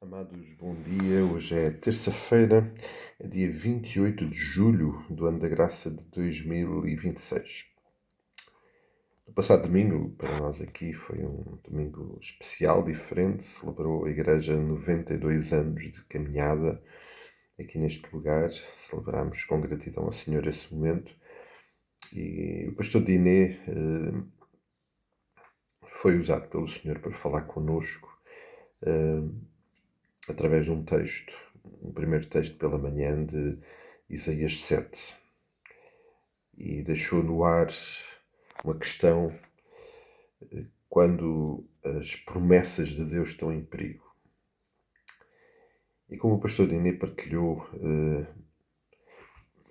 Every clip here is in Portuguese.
Amados, bom dia. Hoje é terça-feira, é dia 28 de julho do ano da graça de 2026. No passado domingo, para nós aqui, foi um domingo especial, diferente. Celebrou a Igreja 92 anos de caminhada aqui neste lugar. Celebramos com gratidão ao Senhor esse momento. E o pastor Diné foi usado pelo Senhor para falar connosco através de um texto, um primeiro texto pela manhã de Isaías 7, e deixou no ar uma questão: quando as promessas de Deus estão em perigo. E como o pastor Diné partilhou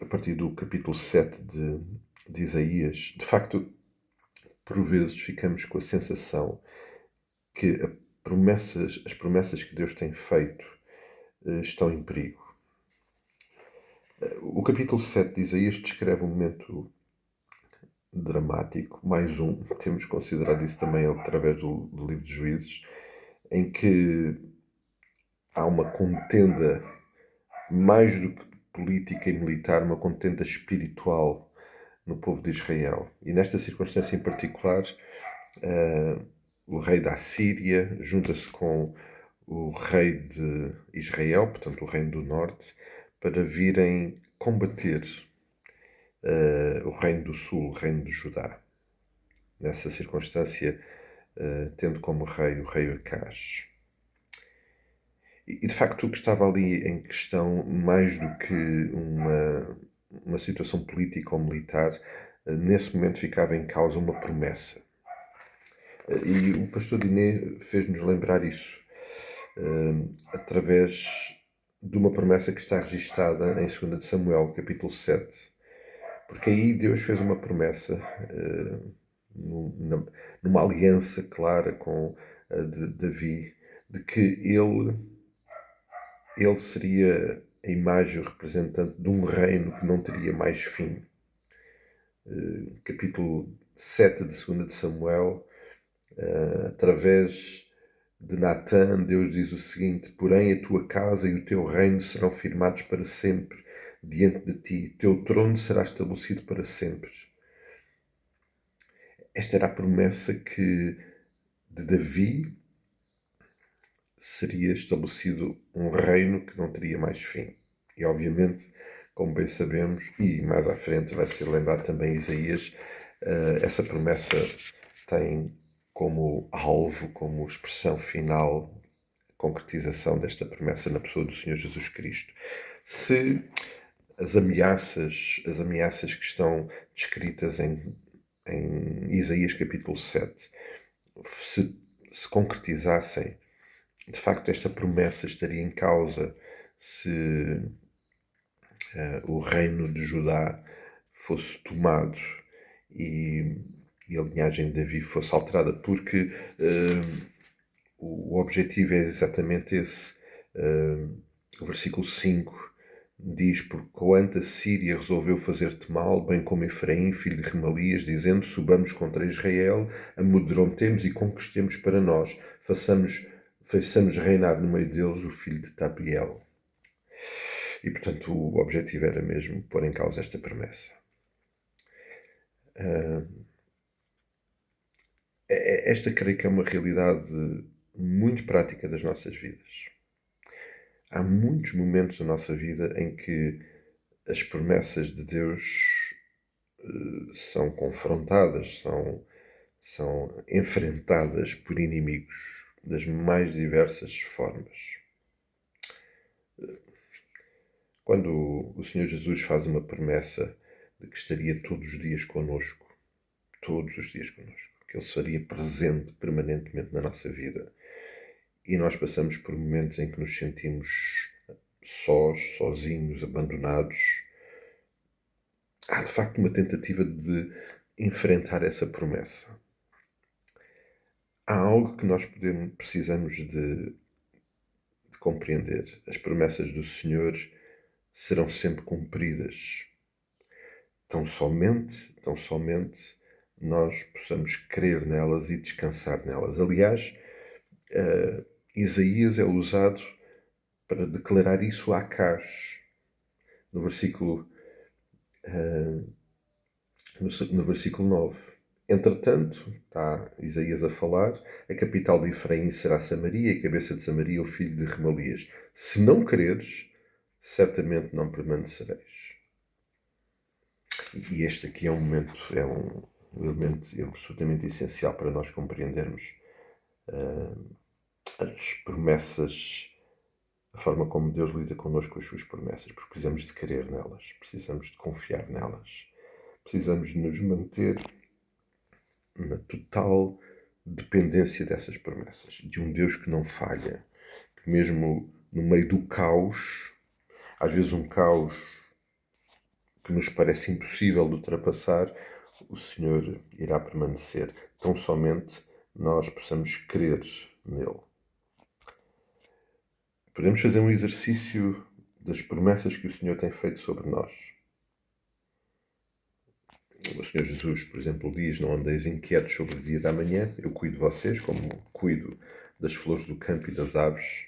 a partir do capítulo 7 de Isaías, de facto, por vezes ficamos com a sensação que as promessas que Deus tem feito estão em perigo. O capítulo 7 de Isaías descreve um momento dramático, mais um, temos considerado isso também através do livro de Juízes, em que há uma contenda, mais do que política e militar, uma contenda espiritual no povo de Israel. E nesta circunstância em particular, o rei da Síria junta-se com o rei de Israel, portanto o reino do norte, para virem combater o reino do sul, o reino de Judá. Nessa circunstância, tendo como rei o rei Acaz. E de facto o que estava ali em questão, mais do que uma situação política ou militar, nesse momento ficava em causa uma promessa. E o pastor Diné fez-nos lembrar isso, através de uma promessa que está registada em 2 de Samuel, capítulo 7. Porque aí Deus fez uma promessa, numa aliança clara com de Davi, de que ele seria a imagem, o representante de um reino que não teria mais fim. Capítulo 7 de 2 de Samuel, através de Natã, Deus diz o seguinte: porém a tua casa e o teu reino serão firmados para sempre diante de ti, teu trono será estabelecido para sempre. Esta era a promessa que de Davi seria estabelecido um reino que não teria mais fim. E obviamente, como bem sabemos, e mais à frente vai ser lembrado também Isaías, essa promessa tem como alvo, como expressão final, a concretização desta promessa na pessoa do Senhor Jesus Cristo. Se as ameaças que estão descritas em Isaías capítulo 7 se concretizassem, de facto esta promessa estaria em causa se o reino de Judá fosse tomado e a linhagem de Davi fosse alterada, porque o objetivo é exatamente esse. O versículo 5 diz: porquanto a Síria resolveu fazer-te mal, bem como Efraim, filho de Remalias, dizendo: subamos contra Israel, amedrontemos e conquistemos para nós, façamos reinar no meio deles o filho de Tabiel. E, portanto, o objetivo era mesmo pôr em causa esta promessa. Esta creio que é uma realidade muito prática das nossas vidas. Há muitos momentos da nossa vida em que as promessas de Deus são confrontadas, são enfrentadas por inimigos das mais diversas formas. Quando o Senhor Jesus faz uma promessa de que estaria todos os dias connosco, que Ele estaria presente permanentemente na nossa vida, e nós passamos por momentos em que nos sentimos sozinhos, abandonados, há de facto uma tentativa de enfrentar essa promessa. Há algo que nós precisamos de compreender. As promessas do Senhor serão sempre cumpridas. Tão somente nós possamos crer nelas e descansar nelas. Aliás, Isaías é usado para declarar isso a Acaz, no versículo, no versículo 9. Entretanto, está Isaías a falar, a capital de Efraim será Samaria, e a cabeça de Samaria o filho de Remalias. Se não creres, certamente não permanecereis. E este aqui é um momento, é um elemento absolutamente essencial para nós compreendermos as promessas, a forma como Deus lida connosco com as suas promessas, porque precisamos de crer nelas, precisamos de confiar nelas, precisamos de nos manter na total dependência dessas promessas, de um Deus que não falha, que mesmo no meio do caos, às vezes um caos que nos parece impossível de ultrapassar, o Senhor irá permanecer, tão somente nós possamos crer nele. Podemos fazer um exercício das promessas que o Senhor tem feito sobre nós. O Senhor Jesus, por exemplo, diz: não andeis inquietos sobre o dia da manhã, eu cuido de vocês como cuido das flores do campo e das aves.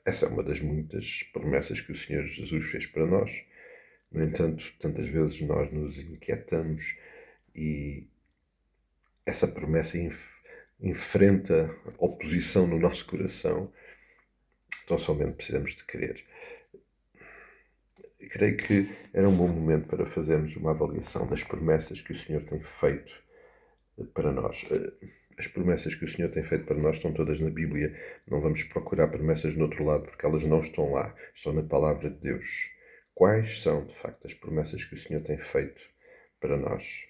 Essa é uma das muitas promessas que o Senhor Jesus fez para nós. No entanto, tantas vezes nós nos inquietamos e essa promessa enfrenta oposição no nosso coração. Então somente precisamos de crer. Creio que era um bom momento para fazermos uma avaliação das promessas que o Senhor tem feito para nós. As promessas que o Senhor tem feito para nós estão todas na Bíblia. Não vamos procurar promessas no outro lado, porque elas não estão lá. Estão na Palavra de Deus. Quais são, de facto, as promessas que o Senhor tem feito para nós?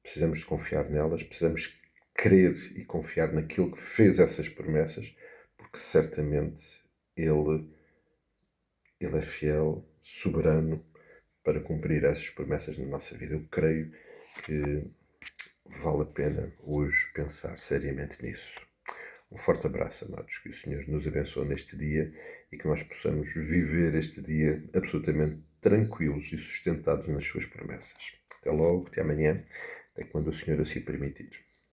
Precisamos de confiar nelas, precisamos crer e confiar naquilo que fez essas promessas, porque certamente Ele é fiel, soberano, para cumprir essas promessas na nossa vida. Eu creio que vale a pena hoje pensar seriamente nisso. Um forte abraço, amados, que o Senhor nos abençoe neste dia e que nós possamos viver este dia absolutamente tranquilos e sustentados nas suas promessas. Até logo, até amanhã, até quando o Senhor assim permitir.